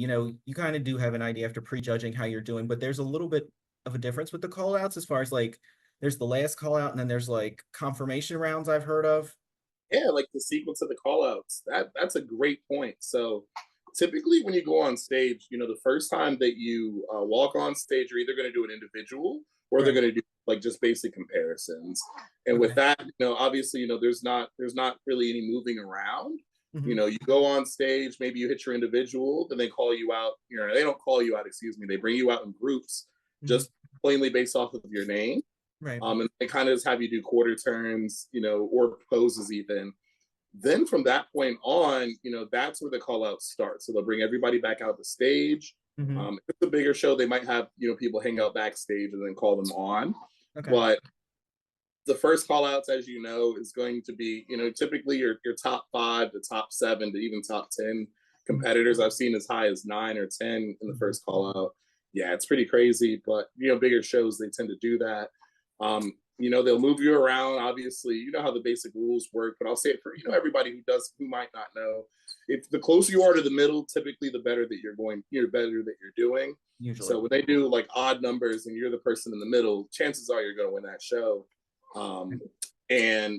you know, you kind of do have an idea after prejudging how you're doing, but there's a little bit of a difference with the call outs as far as like there's the last call out and then there's like confirmation rounds I've heard of. Yeah, like the sequence of the call outs. That's a great point. So typically when you go on stage, the first time that you walk on stage, you're either going to do an individual or they're Right. going to do like just basic comparisons. And with Okay. that, obviously, there's not really any moving around. Hmm. You go on stage, maybe you hit your individual, then they call you out. They don't call you out, excuse me. They bring you out in groups, Hmm. just plainly based off of your name. Right. And they kind of just have you do quarter turns, or poses even. Then from that point on, that's where the call outs start. So they'll bring everybody back out the stage. Hmm. If it's a bigger show, they might have, people hang out backstage and then call them on. Okay. But the first call outs, as you know, is going to be, typically your top 5 to top 7 to even top 10 competitors. I've seen as high as 9 or 10 in the first call out. Yeah, it's pretty crazy, but bigger shows, they tend to do that. They'll move you around. Obviously, you know how the basic rules work, but I'll say it for everybody who might not know. If the closer you are to the middle, typically the better that better that you're doing. Usually. So when they do like odd numbers and you're the person in the middle, chances are you're going to win that show. And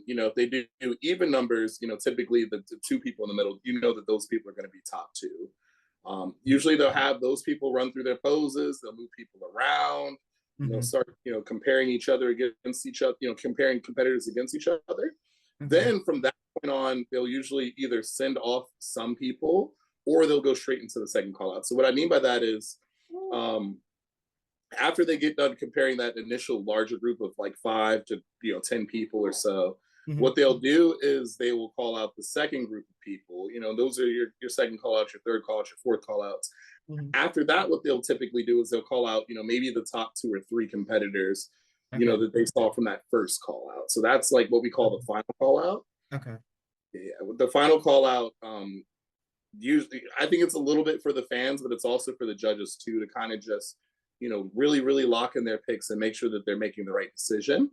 if they do even numbers, typically the 2 people in the middle, that those people are going to be top 2. Usually they'll have those people run through their poses. They'll move people around. They'll Hmm. start, comparing each other against each other, comparing competitors against each other. Okay. Then from that point on, they'll usually either send off some people or they'll go straight into the second call out. So what I mean by that is, after they get done comparing that initial larger group of like 5 to 10 people or so, Hmm. what they'll do is they will call out the second group of people. Those are your second call outs, your third call outs, your fourth call outs. Hmm. After that, what they'll typically do is they'll call out, maybe the top 2 or 3 competitors, Okay. that they saw from that first call out. So that's like what we call the final call out. Okay. Yeah, with the final call out, usually I think it's a little bit for the fans, but it's also for the judges too, to kind of just, really, really lock in their picks and make sure that they're making the right decision.